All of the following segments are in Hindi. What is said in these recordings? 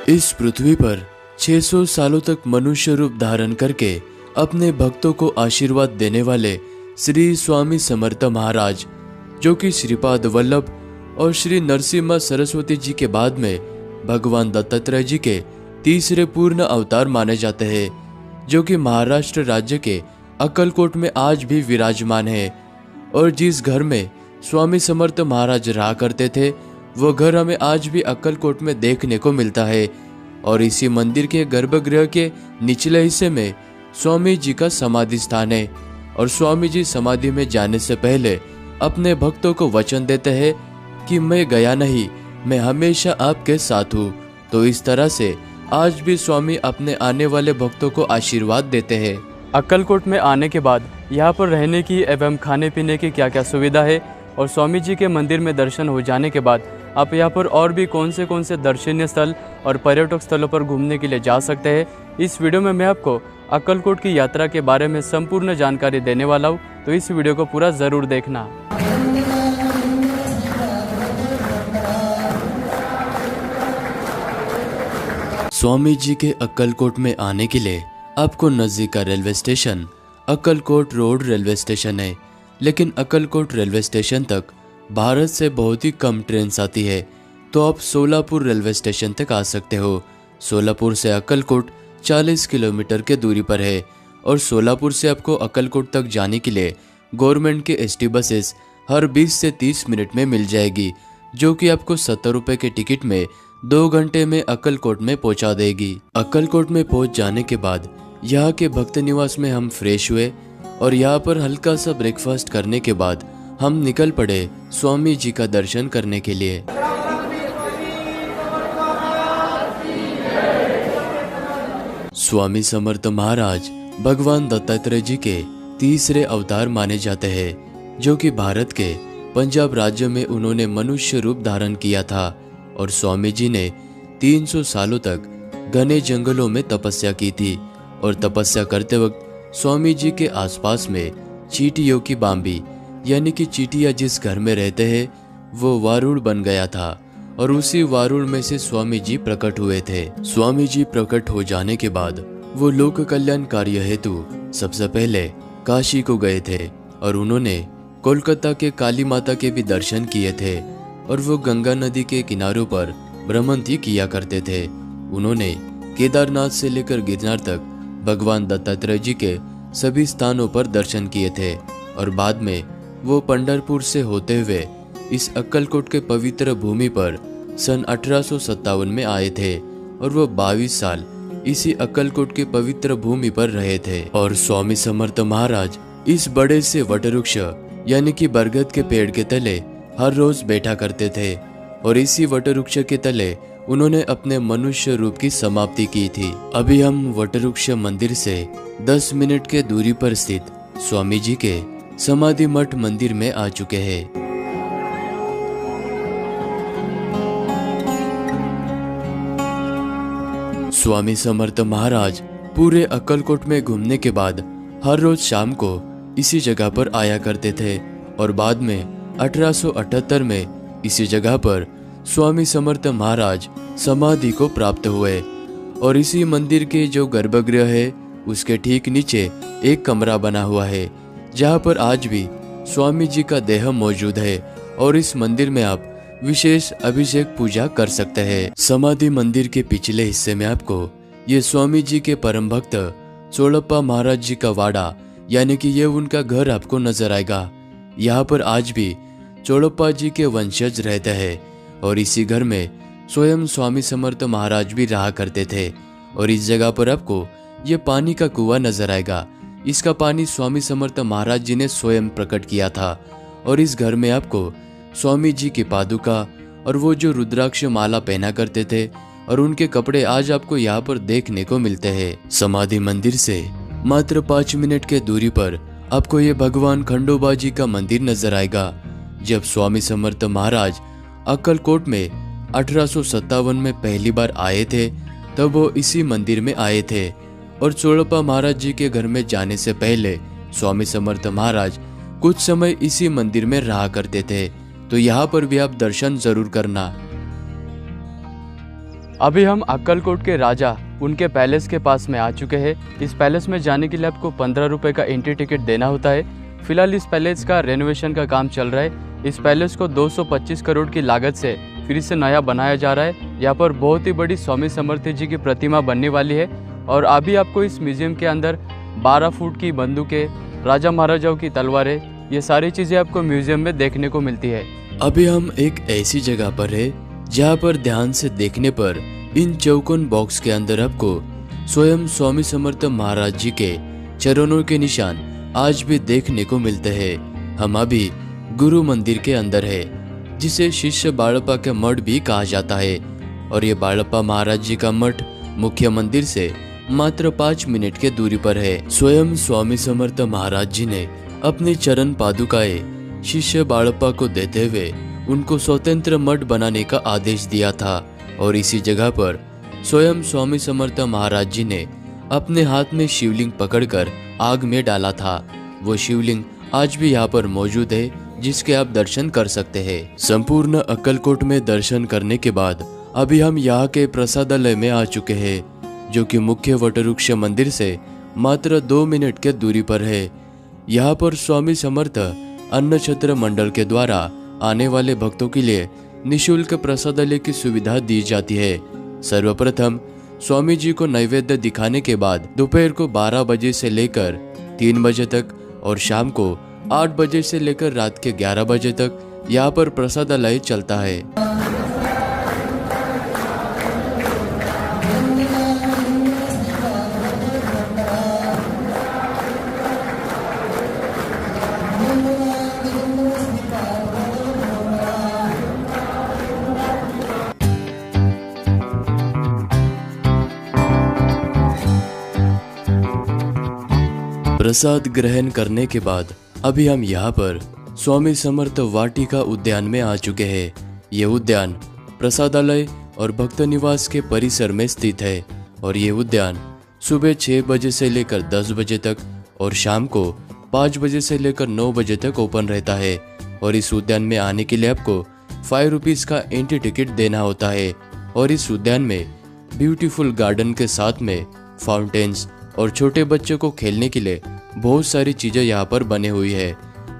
इस पृथ्वी पर 600 सालों तक मनुष्य रूप धारण करके अपने भक्तों को आशीर्वाद देने वाले श्री स्वामी समर्थ महाराज, जो कि श्रीपाद वल्लभ और श्री नरसिम्हा सरस्वती जी के बाद में भगवान दत्तात्रेय जी के तीसरे पूर्ण अवतार माने जाते हैं, जो कि महाराष्ट्र राज्य के अक्कलकोट में आज भी विराजमान है। और जिस घर में स्वामी समर्थ महाराज रहा करते थे, वो घर हमें आज भी अक्कलकोट में देखने को मिलता है। और इसी मंदिर के गर्भगृह के निचले हिस्से में स्वामी जी का समाधि स्थान है। और स्वामी जी समाधि में जाने से पहले अपने भक्तों को वचन देते हैं कि मैं गया नहीं, मैं हमेशा आपके साथ हूँ। तो इस तरह से आज भी स्वामी अपने आने वाले भक्तों को आशीर्वाद देते हैं। अक्कलकोट में आने के बाद यहाँ पर रहने की एवं खाने पीने की क्या क्या सुविधा है, और स्वामी जी के मंदिर में दर्शन हो जाने के बाद आप यहाँ पर और भी कौन से दर्शनीय स्थल और पर्यटक स्थलों पर घूमने के लिए जा सकते हैं, इस वीडियो में मैं आपको अक्कलकोट की यात्रा के बारे में संपूर्ण जानकारी देने वाला हूँ। तो इस वीडियो को पूरा ज़रूर देखना। स्वामी जी के अक्कलकोट में आने के लिए आपको नज़दीक का railway station Akkalkot road railway station है। लेकिन अक्कलकोट रेलवे स्टेशन तक भारत से बहुत ही कम ट्रेन आती है, तो आप सोलापुर रेलवे स्टेशन तक आ सकते हो। सोलापुर से अक्कलकोट 40 किलोमीटर के दूरी पर है। और सोलापुर से आपको अक्कलकोट तक जाने के लिए गवर्नमेंट के एसटी बसेस हर 20 से 30 मिनट में मिल जाएगी, जो कि आपको 70 रुपए के टिकट में 2 घंटे में अक्कलकोट में पहुंचा देगी। अक्कलकोट में पहुंच जाने के बाद यहाँ के भक्त निवास में हम फ्रेश हुए और यहाँ पर हल्का सा ब्रेकफास्ट करने के बाद हम निकल पड़े स्वामी जी का दर्शन करने के लिए। स्वामी समर्थ महाराज भगवान दत्तात्रेय जी के तीसरे अवतार माने जाते हैं, जो कि भारत के पंजाब राज्य में उन्होंने मनुष्य रूप धारण किया था। और स्वामी जी ने 300 सालों तक घने जंगलों में तपस्या की थी। और तपस्या करते वक्त स्वामी जी के आसपास में चींटियों की बांबी, यानी कि चींटियां जिस घर में रहते हैं, वो वारुड़ बन गया था। और उसी वारुड़ में से स्वामी जी प्रकट हुए थे। स्वामी जी प्रकट हो जाने के बाद वो लोक कल्याण कार्य हेतु सबसे पहले काशी को गए थे। और उन्होंने कोलकाता के काली माता के भी दर्शन किए थे। और वो गंगा नदी के किनारों पर भ्रमंती किया करते थे। उन्होंने केदारनाथ से लेकर गिरनार तक भगवान दत्तात्रेय जी के सभी स्थानों पर दर्शन किए थे। और बाद में वो पंढरपुर से होते हुए इस अक्कलकोट के पवित्र भूमि पर सन 1857 में आए थे। और वो 22 साल इसी अक्कलकोट के पवित्र भूमि पर रहे थे। और स्वामी समर्थ महाराज इस बड़े से वटवृक्ष यानी कि बरगद के पेड़ के तले हर रोज बैठा करते थे। और इसी वटवृक्ष के तले उन्होंने अपने मनुष्य रूप की समाप्ति की थी। अभी हम वटवृक्ष मंदिर से 10 मिनट के दूरी पर स्थित स्वामी जी के समाधि मठ मंदिर में आ चुके हैं। स्वामी समर्थ महाराज पूरे अक्कलकोट में घूमने के बाद हर रोज शाम को इसी जगह पर आया करते थे। और बाद में 1878 में इसी जगह पर स्वामी समर्थ महाराज समाधि को प्राप्त हुए। और इसी मंदिर के जो गर्भगृह है, उसके ठीक नीचे एक कमरा बना हुआ है, जहाँ पर आज भी स्वामी जी का देह मौजूद है। और इस मंदिर में आप विशेष अभिषेक पूजा कर सकते हैं। समाधि मंदिर के पिछले हिस्से में आपको ये स्वामी जी के परम भक्त चोलप्पा महाराज जी का वाड़ा, यानी कि ये उनका घर आपको नजर आएगा। यहाँ पर आज भी चोलप्पा जी के वंशज रहते हैं। और इसी घर में स्वयं स्वामी समर्थ महाराज भी रहा करते थे। और इस जगह पर आपको ये पानी का कुआं नजर आएगा। इसका पानी स्वामी समर्थ महाराज जी ने स्वयं प्रकट किया था। और इस घर में आपको स्वामी जी की पादुका और वो जो रुद्राक्ष माला पहना करते थे, और उनके कपड़े आज आपको यहाँ पर देखने को मिलते हैं। समाधि मंदिर से मात्र 5 मिनट के दूरी पर आपको ये भगवान खंडोबा जी का मंदिर नजर आएगा। जब स्वामी समर्थ महाराज अक्कलकोट में 1857 में पहली बार आए थे, तब वो इसी मंदिर में आए थे। और चोलप्पा महाराज जी के घर में जाने से पहले स्वामी समर्थ महाराज कुछ समय इसी मंदिर में रहा करते थे। तो यहाँ पर भी आप दर्शन जरूर करना। अभी हम अक्कलकोट के राजा उनके पैलेस के पास में आ चुके हैं। इस पैलेस में जाने के लिए आपको 15 रुपये का एंट्री टिकट देना होता है। फिलहाल इस पैलेस का रेनोवेशन का काम चल रहा है। इस पैलेस को 225 करोड़ की लागत से फिर से नया बनाया जा रहा है। यहाँ पर बहुत ही बड़ी स्वामी समर्थ जी की प्रतिमा बनने वाली है। और अभी आपको इस म्यूजियम के अंदर 12 फुट की बंदूकें, राजा महाराजाओं की तलवारें, ये सारी चीज़ें आपको म्यूजियम में देखने को मिलती है। अभी हम एक ऐसी जगह पर है जहाँ पर ध्यान से देखने पर इन चौकोन बॉक्स के अंदर आपको स्वयं स्वामी समर्थ महाराज जी के चरणों के निशान आज भी देखने को मिलते हैं। हम अभी गुरु मंदिर के अंदर है, जिसे शिष्य बाळप्पा के मठ भी कहा जाता है। और ये बाळप्पा महाराज जी का मठ मुख्य मंदिर से मात्र 5 मिनट के दूरी पर है। स्वयं स्वामी समर्थ महाराज जी ने अपनी चरण पादुकाएं शिष्य बाळप्पा को देते हुए उनको स्वतंत्र मठ बनाने का आदेश दिया था। और इसी जगह पर स्वयं स्वामी समर्थ महाराज जी ने अपने हाथ में शिवलिंग पकड़कर आग में डाला था। वो शिवलिंग आज भी यहाँ पर मौजूद है, जिसके आप दर्शन कर सकते हैं। संपूर्ण अक्कलकोट में दर्शन करने के बाद अभी हम यहाँ के प्रसादालय में आ चुके हैं, जो कि मुख्य वटवृक्ष मंदिर से मात्र 2 मिनट के दूरी पर है। यहाँ पर स्वामी समर्थ अन्न छत्र मंडल के द्वारा आने वाले भक्तों के लिए निशुल्क प्रसादालय की सुविधा दी जाती है। सर्वप्रथम स्वामी जी को नैवेद्य दिखाने के बाद दोपहर को 12 बजे से लेकर 3 बजे तक और शाम को 8 बजे से लेकर रात के 11 बजे तक यहाँ पर प्रसादालय चलता है। प्रसाद ग्रहण करने के बाद अभी हम यहाँ पर स्वामी समर्थ वाटिका उद्यान में आ चुके हैं। ये उद्यान प्रसादालय और भक्त निवास के परिसर में स्थित है। और ये उद्यान सुबह 6 बजे से लेकर 10 बजे तक और शाम को 5 बजे से लेकर 9 बजे तक ओपन रहता है। और इस उद्यान में आने के लिए आपको 5 रुपीज़ का एंट्री टिकट देना होता है। और इस उद्यान में ब्यूटीफुल गार्डन के साथ में फाउंटेन्स और छोटे बच्चों को खेलने के लिए बहुत सारी चीजें यहाँ पर बने हुई है।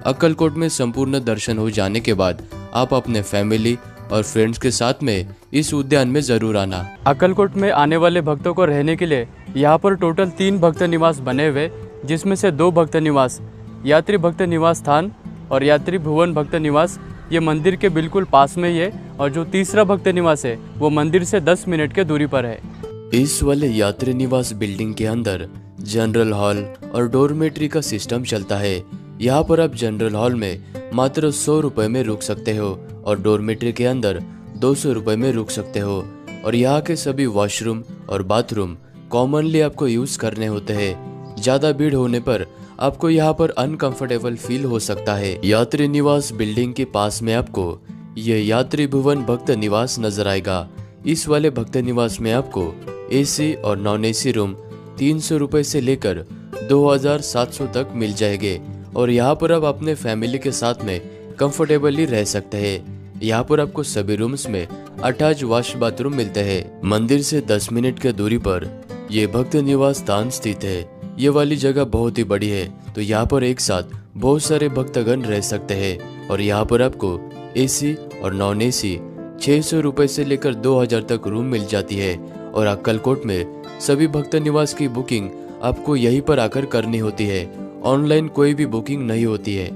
अक्कलकोट में संपूर्ण दर्शन हो जाने के बाद आप अपने फैमिली और फ्रेंड्स के साथ में इस उद्यान में जरूर आना। अक्कलकोट में आने वाले भक्तों को रहने के लिए यहाँ पर टोटल 3 भक्त निवास बने हुए, जिसमें से 2 भक्त निवास यात्री भक्त निवास स्थान और यात्री भुवन भक्त निवास ये मंदिर के बिल्कुल पास में ही है। और जो तीसरा भक्त निवास है वो मंदिर से 10 मिनट के दूरी पर है। इस वाले यात्री निवास बिल्डिंग के अंदर जनरल हॉल और डोरमेट्री का सिस्टम चलता है। यहाँ पर आप जनरल हॉल में मात्र 100 रुपए में रुक सकते हो और डोरमेट्री के अंदर 200 रुपए में रुक सकते हो। और यहाँ के सभी वॉशरूम और बाथरूम कॉमनली आपको यूज करने होते हैं। ज्यादा भीड़ होने पर आपको यहाँ पर अनकंफर्टेबल फील हो सकता है। यात्री निवास बिल्डिंग के पास में आपको ये यात्री भुवन भक्त निवास नजर आएगा। इस वाले भक्त निवास में आपको एसी और नॉन एसी रूम 300 रुपए से लेकर 2700 तक मिल जाएंगे। और यहाँ पर आप अपने फैमिली के साथ में कंफर्टेबली रह सकते हैं। यहाँ पर आपको सभी रूम्स में अटैच वॉश बाथरूम मिलते हैं। मंदिर से 10 मिनट के दूरी पर ये भक्त निवास स्थान स्थित है। ये वाली जगह बहुत ही बड़ी है, तो यहाँ पर एक साथ बहुत सारे भक्तगण रह सकते हैं। और यहाँ पर आपको एसी और नॉन एसी 600 रुपए से लेकर 2000 तक रूम मिल जाती है। और अक्कलकोट में सभी भक्त निवास की बुकिंग आपको यहीं पर आकर करनी होती है। ऑनलाइन कोई भी बुकिंग नहीं होती है।